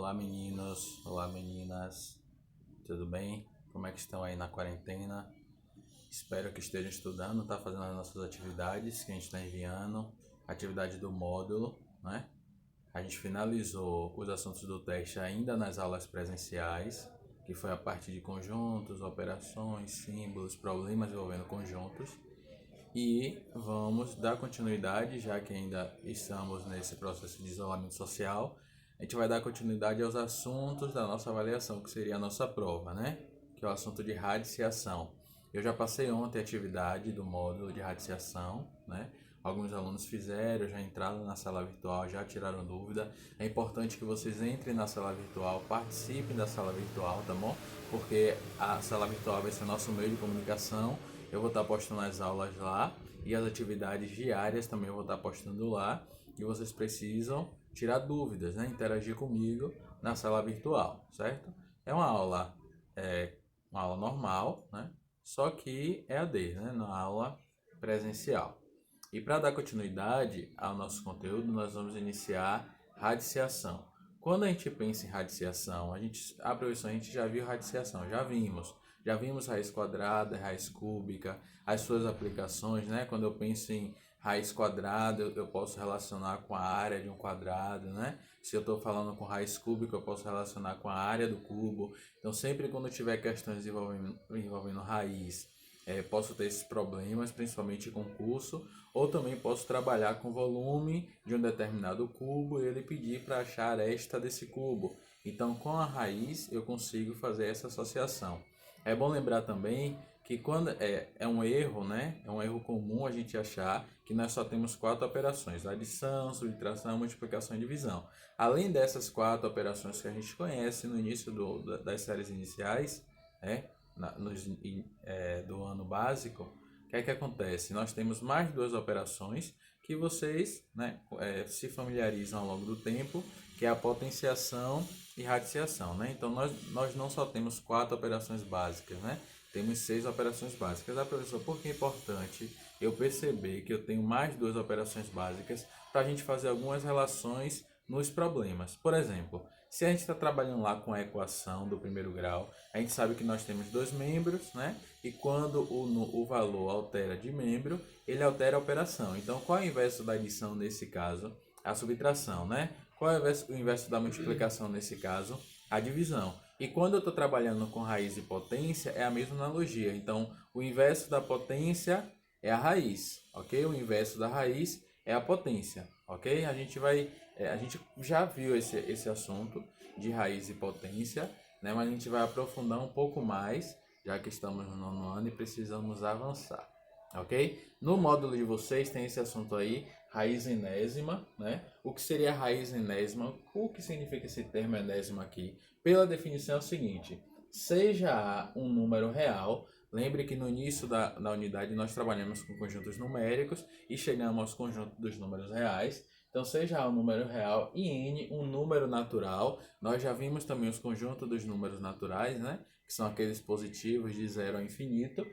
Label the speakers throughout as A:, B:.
A: Olá meninos, olá meninas, tudo bem? Como é que estão aí na quarentena? Espero que estejam estudando, tá fazendo as nossas atividades que a gente está enviando, atividade do módulo, né? A gente finalizou os assuntos do teste ainda nas aulas presenciais, que foi a parte de conjuntos, operações, símbolos, problemas envolvendo conjuntos. E vamos dar continuidade, já que ainda estamos nesse processo de isolamento social. A gente vai dar continuidade aos assuntos da nossa avaliação, que seria a nossa prova, né? Que é o assunto de radiciação. Eu já passei ontem a atividade do módulo de radiciação, né? Alguns alunos fizeram, já entraram na sala virtual, já tiraram dúvida. É importante que vocês entrem na sala virtual, participem da sala virtual, tá bom? Porque a sala virtual vai ser nosso meio de comunicação. Eu vou estar postando as aulas lá e as atividades diárias também eu vou estar postando lá. E vocês precisam tirar dúvidas, né? Interagir comigo na sala virtual, certo? É uma aula normal, né? Só que é AD, né? Na aula presencial. E para dar continuidade ao nosso conteúdo, nós vamos iniciar radiciação. Quando a gente pensa em radiciação, a professora, a gente já viu radiciação, já vimos raiz quadrada, raiz cúbica, as suas aplicações, né? Quando eu penso em raiz quadrada, eu posso relacionar com a área de um quadrado, né? Se eu estou falando com raiz cúbica, eu posso relacionar com a área do cubo. Então, sempre quando tiver questões envolvendo raiz, posso ter esses problemas, principalmente com curso, ou também posso trabalhar com volume de um determinado cubo e ele pedir para achar a aresta desse cubo. Então, com a raiz, eu consigo fazer essa associação. É bom lembrar também que quando é um erro, né? É um erro comum a gente achar que nós só temos 4 operações: adição, subtração, multiplicação e divisão. Além dessas 4 operações que a gente conhece no início das séries iniciais, né? Do ano básico, o que é que acontece? Nós temos mais 2 operações que vocês, né, se familiarizam ao longo do tempo, que é a potenciação e radiciação, né? Então nós não só temos 4 operações básicas, né? Temos 6 operações básicas. Professor, por que é importante eu perceber que eu tenho mais 2 operações básicas para a gente fazer algumas relações nos problemas? Por exemplo, se a gente está trabalhando lá com a equação do primeiro grau, a gente sabe que nós temos 2 membros, né? E quando o valor altera de membro, ele altera a operação. Então, qual é o inverso da adição nesse caso? A subtração, né? Qual é o inverso da multiplicação nesse caso? A divisão. E quando eu estou trabalhando com raiz e potência, é a mesma analogia. Então, o inverso da potência é a raiz, ok? O inverso da raiz é a potência, ok? A gente já viu esse assunto de raiz e potência, né? Mas a gente vai aprofundar um pouco mais, já que estamos no nono ano e precisamos avançar, ok? No módulo de vocês tem esse assunto aí, raiz enésima, né? O que seria a raiz enésima? O que significa esse termo enésima aqui? Pela definição é o seguinte: seja A um número real. Lembre que no início da unidade nós trabalhamos com conjuntos numéricos e chegamos aos conjuntos dos números reais. Então, seja A um número real e N um número natural. Nós já vimos também os conjuntos dos números naturais, né? Que são aqueles positivos de 0 ao infinito.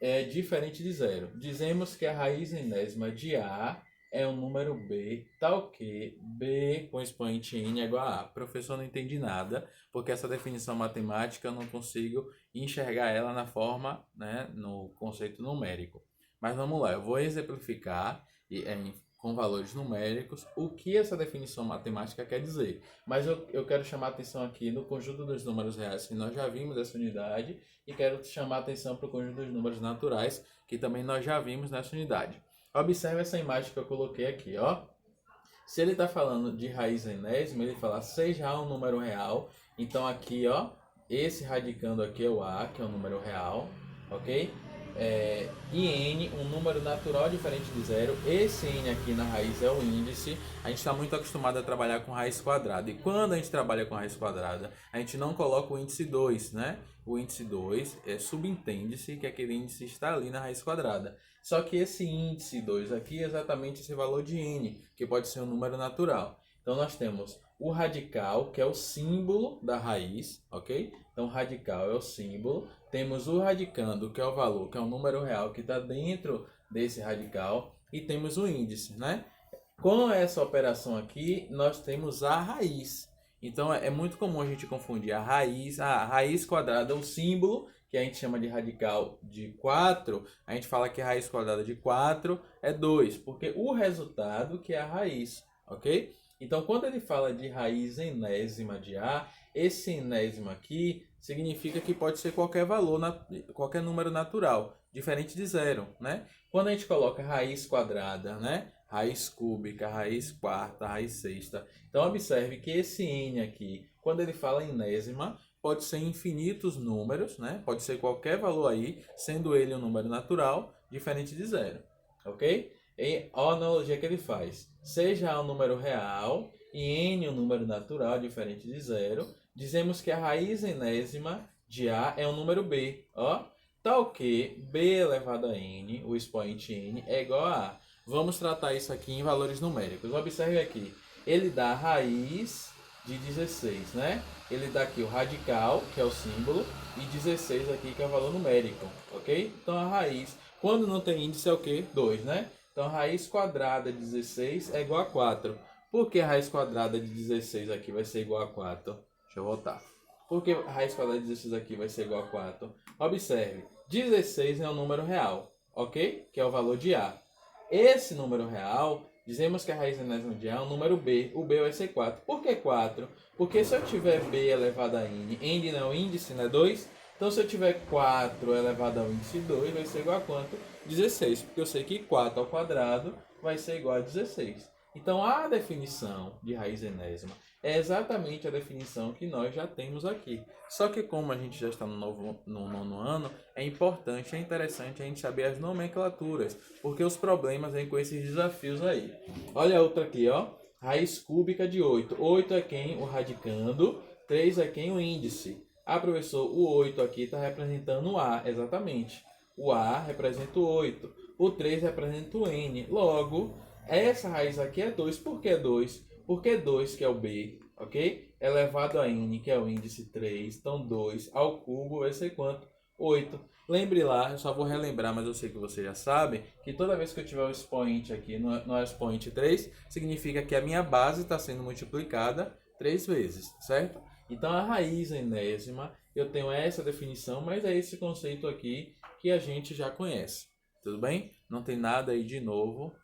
A: É diferente de zero. Dizemos que a raiz enésima de A é um número B, tal que B com expoente N é igual a A. Professor, não entendi nada, porque essa definição matemática eu não consigo enxergar ela na forma, né, no conceito numérico. Mas vamos lá, eu vou exemplificar com valores numéricos o que essa definição matemática quer dizer. Mas eu quero chamar a atenção aqui no conjunto dos números reais, que nós já vimos essa unidade, e quero chamar a atenção para o conjunto dos números naturais, que também nós já vimos nessa unidade. Observe essa imagem que eu coloquei aqui, ó. Se ele está falando de raiz enésima, ele fala seja A um número real. Então aqui, ó, esse radicando aqui é o A, que é um número real, ok? E N, um número natural diferente de zero. Esse N aqui na raiz é o índice. A gente está muito acostumado a trabalhar com raiz quadrada. E quando a gente trabalha com raiz quadrada, a gente não coloca o índice 2, né? O índice 2 subentende-se que aquele índice está ali na raiz quadrada. Só que esse índice 2 aqui é exatamente esse valor de N, que pode ser um número natural. Então nós temos o radical, que é o símbolo da raiz, ok? Então o radical é o símbolo. Temos o radicando, que é o valor, que é um número real que está dentro desse radical. E temos o índice, né? Com essa operação aqui, nós temos a raiz. Então é muito comum a gente confundir a raiz quadrada, o símbolo, que a gente chama de radical de 4, a gente fala que a raiz quadrada de 4 é 2, porque o resultado que é a raiz, ok? Então quando ele fala de raiz enésima de A, esse enésimo aqui significa que pode ser qualquer valor, qualquer número natural, diferente de zero, né? Quando a gente coloca raiz quadrada, né? Raiz cúbica, raiz quarta, raiz sexta. Então observe que esse n aqui, quando ele fala enésima, pode ser infinitos números, né? Pode ser qualquer valor aí, sendo ele um número natural, diferente de zero, ok? E a analogia que ele faz, seja A um número real e n um número natural, diferente de zero, dizemos que a raiz enésima de A é um número b, ó, tal que b elevado a n, o expoente n, é igual a A. Vamos tratar isso aqui em valores numéricos. Observe aqui, ele dá a raiz de 16, né? Ele dá aqui o radical, que é o símbolo, e 16 aqui, que é o valor numérico, ok? Então a raiz, quando não tem índice, é o quê? 2, né? Então a raiz quadrada de 16 é igual a 4. Por que a raiz quadrada de 16 aqui vai ser igual a 4? Deixa eu voltar. Por que a raiz quadrada de 16 aqui vai ser igual a 4? Observe, 16 é um número real, ok? Que é o valor de A. Esse número real, dizemos que a raiz enésima de A é um número b. O b vai ser 4. Por que 4? Porque se eu tiver b elevado a n, n não é o índice, né? 2. Então se eu tiver 4 elevado ao índice 2, vai ser igual a quanto? 16. Porque eu sei que 4 ao quadrado vai ser igual a 16. Então a definição de raiz enésima é exatamente a definição que nós já temos aqui. Só que como a gente já está no nono ano, é importante, é interessante a gente saber as nomenclaturas, porque os problemas vêm com esses desafios aí. Olha a outra aqui, ó. Raiz cúbica de 8. 8 é quem? O radicando. 3 é quem? O índice. Ah, professor, o 8 aqui está representando o A, exatamente. O A representa o 8. O 3 representa o N. Logo, essa raiz aqui é 2. Por que 2? Porque 2, que é o B, ok? Elevado a N, que é o índice 3. Então, 2 ao cubo vai ser quanto? 8. Lembre lá, eu só vou relembrar, mas eu sei que você já sabe, que toda vez que eu tiver o expoente aqui no expoente 3, significa que a minha base está sendo multiplicada 3 vezes, certo? Então, a raiz enésima, eu tenho essa definição, mas é esse conceito aqui que a gente já conhece, tudo bem? Não tem nada aí de novo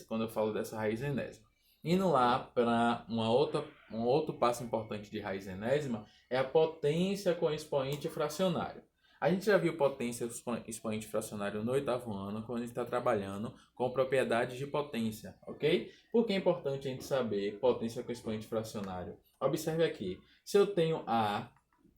A: quando eu falo dessa raiz enésima. Indo lá para um outro passo importante de raiz enésima é a potência com expoente fracionário. A gente já viu potência expoente fracionário no 8º ano, quando a gente está trabalhando com propriedades de potência, ok? Por que é importante a gente saber potência com expoente fracionário? Observe aqui, se eu tenho A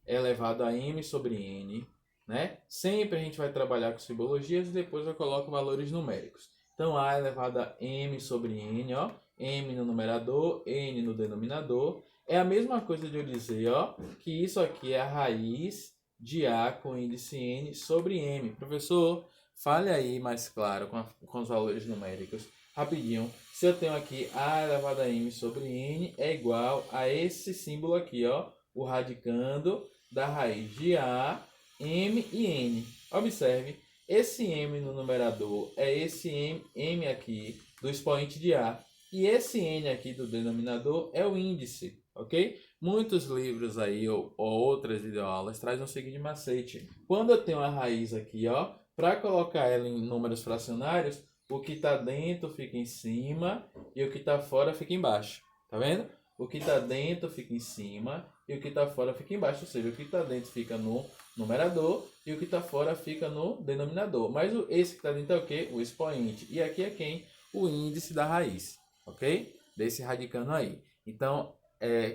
A: elevado a m sobre n, né? Sempre a gente vai trabalhar com simbologias e depois eu coloco valores numéricos. Então, A elevado a m sobre n, ó, m no numerador, n no denominador. É a mesma coisa de eu dizer, ó, que isso aqui é a raiz de A com índice n sobre m. Professor, fale aí mais claro com os valores numéricos. Rapidinho. Se eu tenho aqui A elevado a m sobre n é igual a esse símbolo aqui, ó, o radicando da raiz de A, m e n. Observe, esse m no numerador é esse m aqui do expoente de A. E esse n aqui do denominador é o índice, ok? Muitos livros aí, ou outras videoaulas, trazem o seguinte macete. Quando eu tenho a raiz aqui, ó, para colocar ela em números fracionários, o que está dentro fica em cima e o que está fora fica embaixo. Tá vendo? O que está dentro fica em cima e o que está fora fica embaixo. Ou seja, o que está dentro fica no numerador e o que está fora fica no denominador. Mas esse que está dentro é o quê? O expoente. E aqui é quem? O índice da raiz. Ok? Desse radicando aí. Então,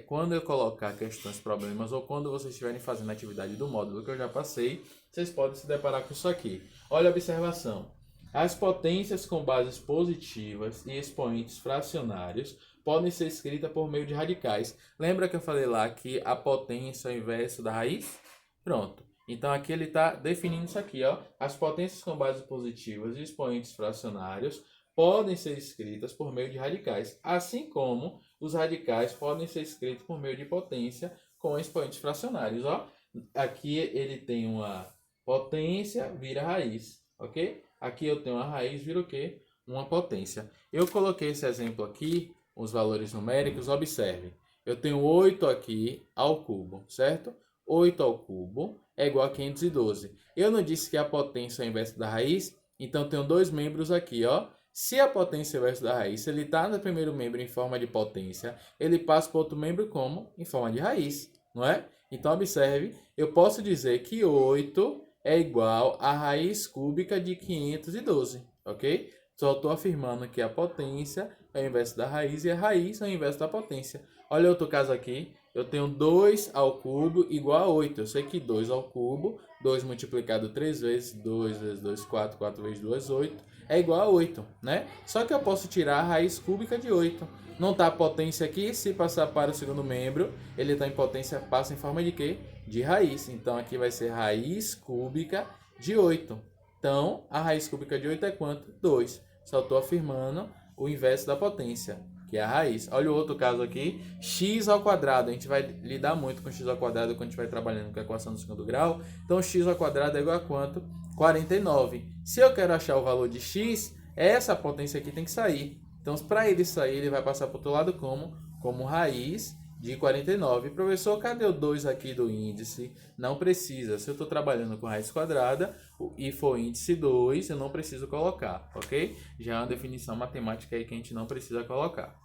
A: quando eu colocar questões, problemas, ou quando vocês estiverem fazendo a atividade do módulo que eu já passei, vocês podem se deparar com isso aqui. Olha a observação. As potências com bases positivas e expoentes fracionários podem ser escritas por meio de radicais. Lembra que eu falei lá que a potência é o inverso da raiz? Pronto. Então aqui ele está definindo isso aqui, ó. As potências com bases positivas e expoentes fracionários podem ser escritas por meio de radicais, assim como os radicais podem ser escritos por meio de potência com expoentes fracionários, ó. Aqui ele tem uma potência, vira raiz, ok? Aqui eu tenho uma raiz, vira o quê? Uma potência. Eu coloquei esse exemplo aqui, os valores numéricos, observe. Eu tenho 8 aqui ao cubo, certo? 8 ao cubo é igual a 512. Eu não disse que a potência é o inverso da raiz? Então, eu tenho dois membros aqui, ó. Se a potência é o inverso da raiz, se ele está no primeiro membro em forma de potência, ele passa para o outro membro como? Em forma de raiz, não é? Então, observe, eu posso dizer que 8 é igual a raiz cúbica de 512, ok? Só estou afirmando que a potência é o inverso da raiz e a raiz é o inverso da potência. Olha outro caso aqui. Eu tenho 2 ao cubo igual a 8. Eu sei que 2 ao cubo, 2 multiplicado 3 vezes, 2 vezes 2, 4, 4 vezes 2, 8, é igual a 8, né? Só que eu posso tirar a raiz cúbica de 8. Não está a potência aqui, se passar para o segundo membro, ele está em potência, passa em forma de quê? De raiz. Então, aqui vai ser raiz cúbica de 8. Então, a raiz cúbica de 8 é quanto? 2. Só estou afirmando o inverso da potência, que é a raiz. Olha o outro caso aqui, x ao quadrado. A gente vai lidar muito com x ao quadrado quando a gente vai trabalhando com a equação do segundo grau. Então, x ao quadrado é igual a quanto? 49. Se eu quero achar o valor de x, essa potência aqui tem que sair. Então, para ele sair, ele vai passar para o outro lado como? Como raiz de 49. Professor, cadê o 2 aqui do índice? Não precisa. Se eu estou trabalhando com raiz quadrada e for índice 2, eu não preciso colocar, ok? Já é uma definição matemática aí que a gente não precisa colocar.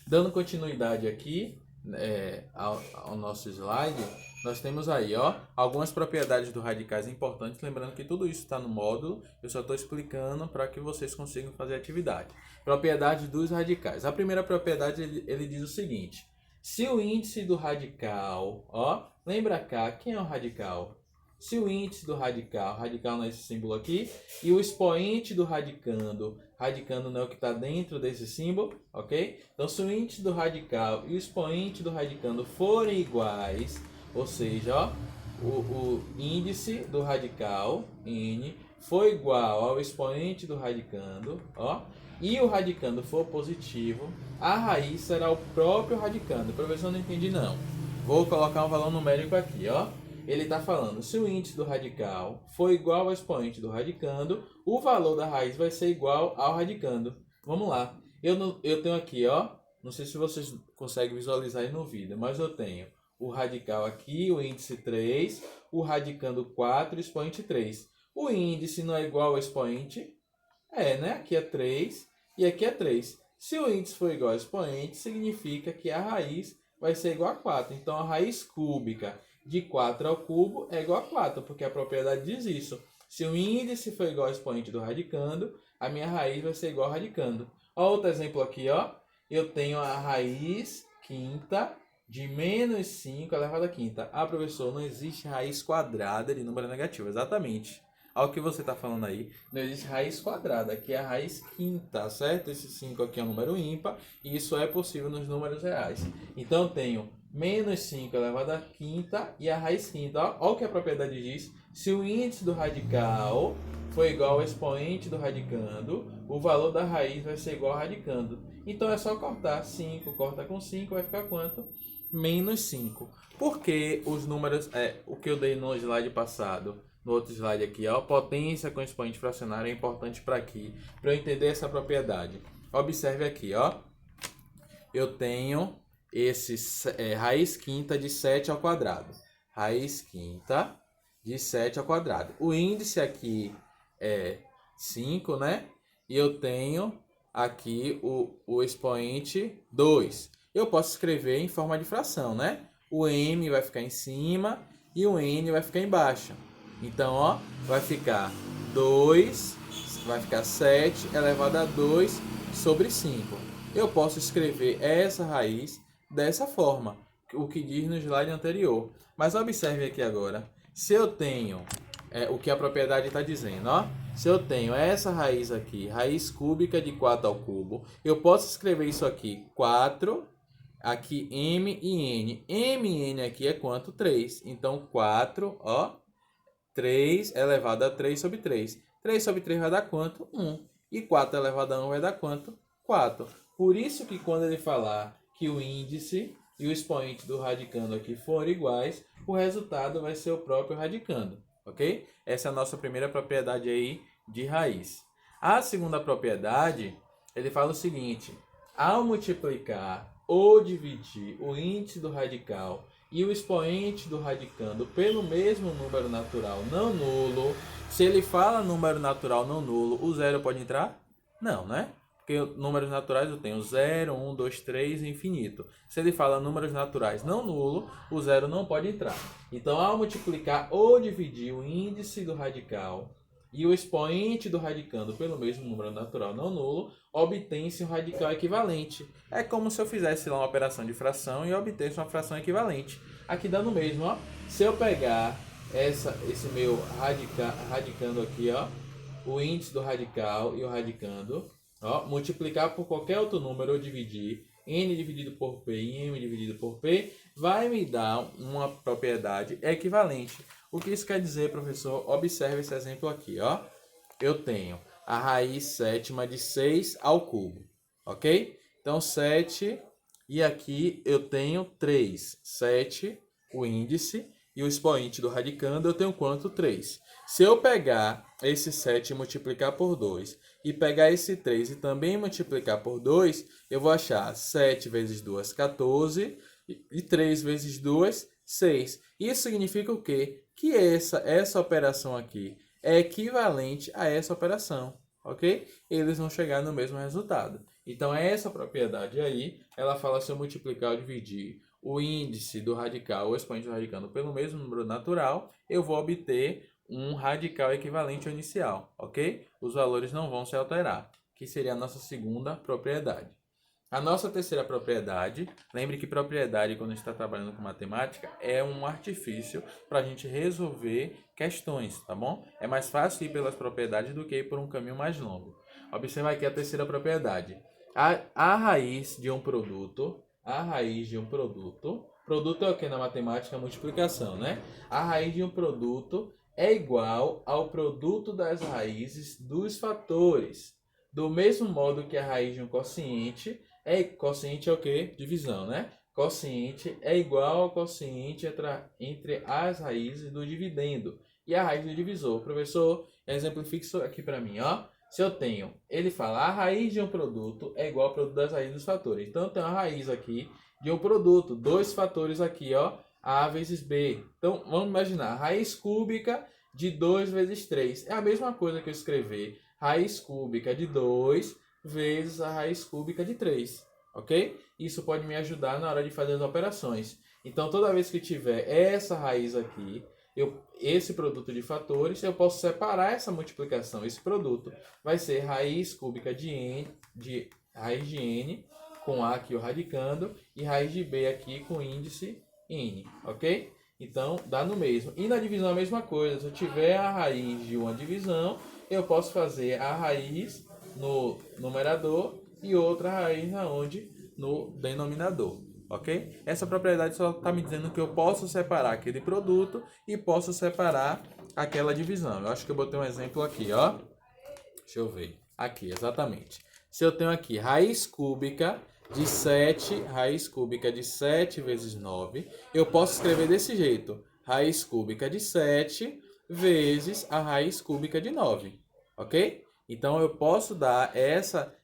A: Dando continuidade aqui ao nosso slide, nós temos aí, ó, algumas propriedades dos radicais importantes. Lembrando que tudo isso está no módulo, eu só estou explicando para que vocês consigam fazer a atividade. Propriedades dos radicais. A primeira propriedade, ele diz o seguinte: se o índice do radical, ó, lembra cá, quem é o radical? Se o índice do radical não é esse símbolo aqui, e o expoente do radicando não é o que está dentro desse símbolo, ok? Então, se o índice do radical e o expoente do radicando forem iguais, ou seja, ó, o índice do radical, n, for igual ao expoente do radicando, ó, e o radicando for positivo, a raiz será o próprio radicando. Professor, não entendi não. Vou colocar um valor numérico aqui, ó. Ele está falando, se o índice do radical for igual ao expoente do radicando, o valor da raiz vai ser igual ao radicando. Vamos lá. Eu tenho aqui, ó, não sei se vocês conseguem visualizar aí no vídeo, mas eu tenho o radical aqui, o índice 3, o radicando 4 e o expoente 3. O índice não é igual ao expoente? É, né? Aqui é 3 e aqui é 3. Se o índice for igual ao expoente, significa que a raiz vai ser igual a 4. Então, a raiz cúbica de 4 ao cubo é igual a 4, porque a propriedade diz isso. Se o índice for igual ao expoente do radicando, a minha raiz vai ser igual ao radicando. Ó, outro exemplo aqui, ó. Eu tenho a raiz quinta de menos 5 elevado à quinta. Ah, professor, não existe raiz quadrada de número negativo. Exatamente. Olha o que você está falando aí. Não existe raiz quadrada, aqui é a raiz quinta, certo? Esse 5 aqui é um número ímpar e isso é possível nos números reais. Então, eu tenho menos 5 elevado à quinta e a raiz quinta. Olha o que a propriedade diz. Se o índice do radical for igual ao expoente do radicando, o valor da raiz vai ser igual ao radicando. Então, é só cortar. 5 corta com 5, vai ficar quanto? Menos 5. Por que os números... o que eu dei no slide passado... No outro slide aqui, ó, potência com expoente fracionário é importante para aqui, para eu entender essa propriedade. Observe aqui, ó, eu tenho esse raiz quinta de 7 ao quadrado. Raiz quinta de 7 ao quadrado. O índice aqui é 5, né? E eu tenho aqui o expoente 2. Eu posso escrever em forma de fração, né? O m vai ficar em cima e o n vai ficar embaixo. Então, ó, vai ficar 2, vai ficar 7 elevado a 2 sobre 5. Eu posso escrever essa raiz dessa forma, o que diz no slide anterior. Mas observe aqui agora, se eu tenho o que a propriedade está dizendo, ó, se eu tenho essa raiz aqui, raiz cúbica de 4 ao cubo, eu posso escrever isso aqui, 4, aqui m e n. M e n aqui é quanto? 3. Então, 4, ó, 3 elevado a 3 sobre 3. 3 sobre 3 vai dar quanto? 1. E 4 elevado a 1 vai dar quanto? 4. Por isso que quando ele falar que o índice e o expoente do radicando aqui forem iguais, o resultado vai ser o próprio radicando, ok? Essa é a nossa primeira propriedade aí de raiz. A segunda propriedade, ele fala o seguinte: ao multiplicar ou dividir o índice do radical e o expoente do radicando pelo mesmo número natural não nulo, se ele fala número natural não nulo, o zero pode entrar? Não, né? Porque números naturais eu tenho 0, 1, 2, 3, infinito. Se ele fala números naturais não nulo, o zero não pode entrar. Então, ao multiplicar ou dividir o índice do radical e o expoente do radicando pelo mesmo número natural não nulo, obtém-se um radical equivalente. É como se eu fizesse lá uma operação de fração e obtesse uma fração equivalente. Aqui dando o mesmo, ó. Se eu pegar esse meu radicando aqui, ó, o índice do radical e o radicando, ó, multiplicar por qualquer outro número ou dividir n dividido por p e m dividido por p, vai me dar uma propriedade equivalente. O que isso quer dizer, professor? Observe esse exemplo aqui, ó. Eu tenho a raiz sétima de 6 ao cubo, ok? Então, 7, e aqui eu tenho 3. 7, o índice, e o expoente do radicando eu tenho quanto? 3. Se eu pegar esse 7 e multiplicar por 2, e pegar esse 3 e também multiplicar por 2, eu vou achar 7 vezes 2, 14, e 3 vezes 2, 6. Isso significa o quê? Que essa operação aqui é equivalente a essa operação, ok? Eles vão chegar no mesmo resultado. Então, essa propriedade aí, ela fala se eu multiplicar ou dividir o índice do radical, o expoente do radicando, pelo mesmo número natural, eu vou obter um radical equivalente ao inicial, ok? Os valores não vão se alterar, que seria a nossa segunda propriedade. A nossa terceira propriedade, lembre que propriedade, quando a gente está trabalhando com matemática, é um artifício para a gente resolver questões, tá bom? É mais fácil ir pelas propriedades do que ir por um caminho mais longo. Observa aqui a terceira propriedade. A raiz de um produto, produto é o que na matemática? Multiplicação, né? A raiz de um produto é igual ao produto das raízes dos fatores. Do mesmo modo que a raiz de um quociente quociente é o quê? Divisão, né? Quociente é igual ao quociente entre as raízes do dividendo e a raiz do divisor. Professor, exemplifique isso aqui para mim, ó. Se eu tenho, ele fala, a raiz de um produto é igual ao produto das raízes dos fatores. Então, eu tenho a raiz aqui de um produto, dois fatores aqui, ó, A vezes B. Então, vamos imaginar, raiz cúbica de 2 vezes 3. É a mesma coisa que eu escrever raiz cúbica de 2 vezes a raiz cúbica de 3, ok? Isso pode me ajudar na hora de fazer as operações. Então, toda vez que tiver essa raiz aqui, esse produto de fatores, eu posso separar essa multiplicação. Esse produto vai ser raiz cúbica de raiz de n, com A aqui o radicando, e raiz de B aqui com índice n, ok? Então, dá no mesmo. E na divisão a mesma coisa. Se eu tiver a raiz de uma divisão, eu posso fazer a raiz no numerador e outra raiz aonde? No denominador, ok? Essa propriedade só está me dizendo que eu posso separar aquele produto e posso separar aquela divisão. Eu acho que eu botei um exemplo aqui, ó. Deixa eu ver. Aqui, exatamente. Se eu tenho aqui raiz cúbica de 7, raiz cúbica de 7 vezes 9, eu posso escrever desse jeito. Raiz cúbica de 7 vezes a raiz cúbica de 9, ok? Então, eu posso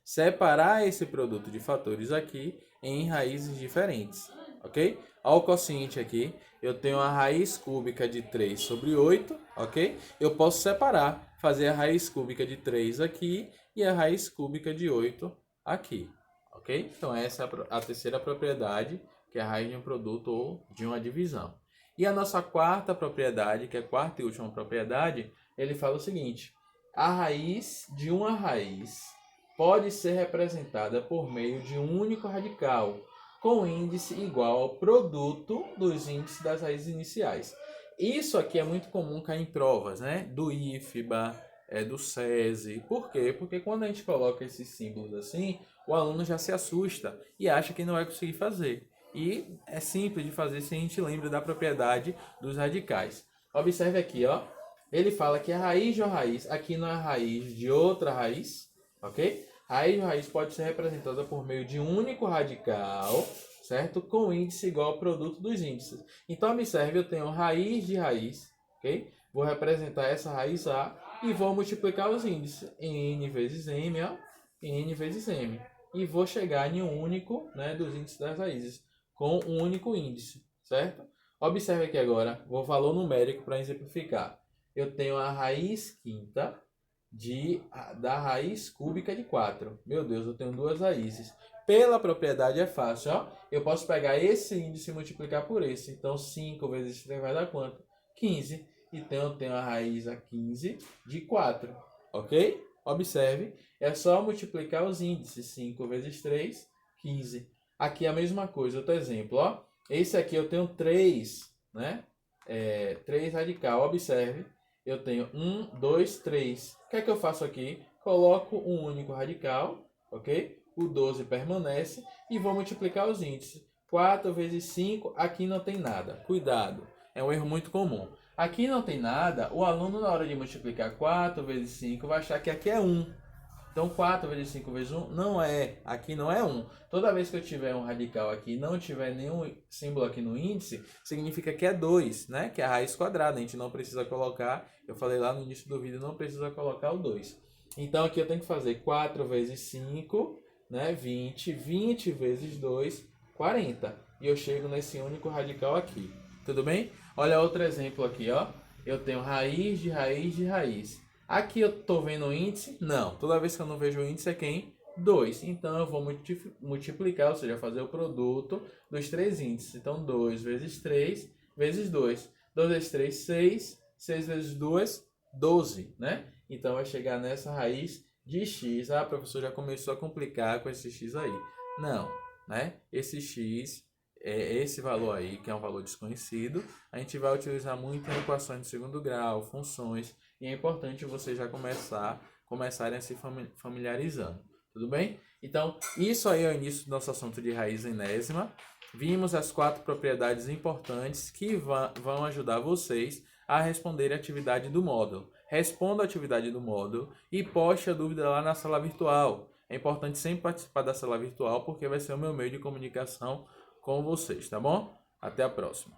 A: separar esse produto de fatores aqui em raízes diferentes, ok? Olha o quociente aqui, eu tenho a raiz cúbica de 3 sobre 8, ok? Eu posso separar, fazer a raiz cúbica de 3 aqui e a raiz cúbica de 8 aqui, ok? Então, essa é a terceira propriedade, que é a raiz de um produto ou de uma divisão. E a nossa quarta propriedade, que é a quarta e última propriedade, ele fala o seguinte: a raiz de uma raiz pode ser representada por meio de um único radical, com índice igual ao produto dos índices das raízes iniciais. Isso aqui é muito comum cair em provas, né? Do IFBA, do SESI. Por quê? Porque quando a gente coloca esses símbolos assim, o aluno já se assusta e acha que não vai conseguir fazer. E é simples de fazer se a gente lembra da propriedade dos radicais. Observe aqui, ó. Ele fala que a raiz de uma raiz, aqui não é a raiz de outra raiz, ok? A raiz de uma raiz pode ser representada por meio de um único radical, certo? Com índice igual ao produto dos índices. Então, observe, eu tenho raiz de raiz, ok? Vou representar essa raiz A e vou multiplicar os índices. N vezes M, ó. N vezes M. e vou chegar em um único, né, dos índices das raízes, com um único índice, certo? Observe aqui agora, vou valor numérico para exemplificar. Eu tenho a raiz quinta da raiz cúbica de 4. Meu Deus, eu tenho duas raízes. Pela propriedade é fácil, ó. Eu posso pegar esse índice e multiplicar por esse. Então, 5 vezes 3 vai dar quanto? 15. Então, eu tenho a raiz a 15 de 4. Ok? Observe. É só multiplicar os índices. 5 vezes 3, 15. Aqui é a mesma coisa. Outro exemplo, ó. Esse aqui eu tenho 3, né? 3 radical. Observe. Eu tenho 1, 2, 3. O que é que eu faço aqui? Coloco um único radical, ok? O 12 permanece e vou multiplicar os índices. 4 vezes 5, aqui não tem nada. Cuidado, é um erro muito comum. Aqui não tem nada, o aluno na hora de multiplicar 4 vezes 5 vai achar que aqui é 1. Então 4 vezes 5 vezes 1 não é, aqui não é 1. Toda vez que eu tiver um radical aqui e não tiver nenhum símbolo aqui no índice, significa que é 2, né? Que é a raiz quadrada, a gente não precisa colocar, eu falei lá no início do vídeo, não precisa colocar o 2. Então aqui eu tenho que fazer 4 vezes 5, né? 20, 20 vezes 2, 40. E eu chego nesse único radical aqui. Tudo bem? Olha outro exemplo aqui, ó. Eu tenho raiz de raiz de raiz. Aqui eu estou vendo o índice? Não. Toda vez que eu não vejo o índice é quem? 2. Então eu vou multiplicar, ou seja, fazer o produto dos três índices. Então 2 vezes 3 vezes 2. 2 vezes 3, 6. 6 vezes 2, 12, né? Então vai chegar nessa raiz de x. Ah, professor, já começou a complicar com esse x aí. Não, né? Esse x, esse valor aí, que é um valor desconhecido, a gente vai utilizar muito em equações de segundo grau, funções, e é importante você já começarem a se familiarizando, tudo bem? Então, isso aí é o início do nosso assunto de raiz enésima. Vimos as 4 propriedades importantes que vão ajudar vocês a responder a atividade do módulo. Responda a atividade do módulo e poste a dúvida lá na sala virtual. É importante sempre participar da sala virtual porque vai ser o meu meio de comunicação com vocês, tá bom? Até a próxima.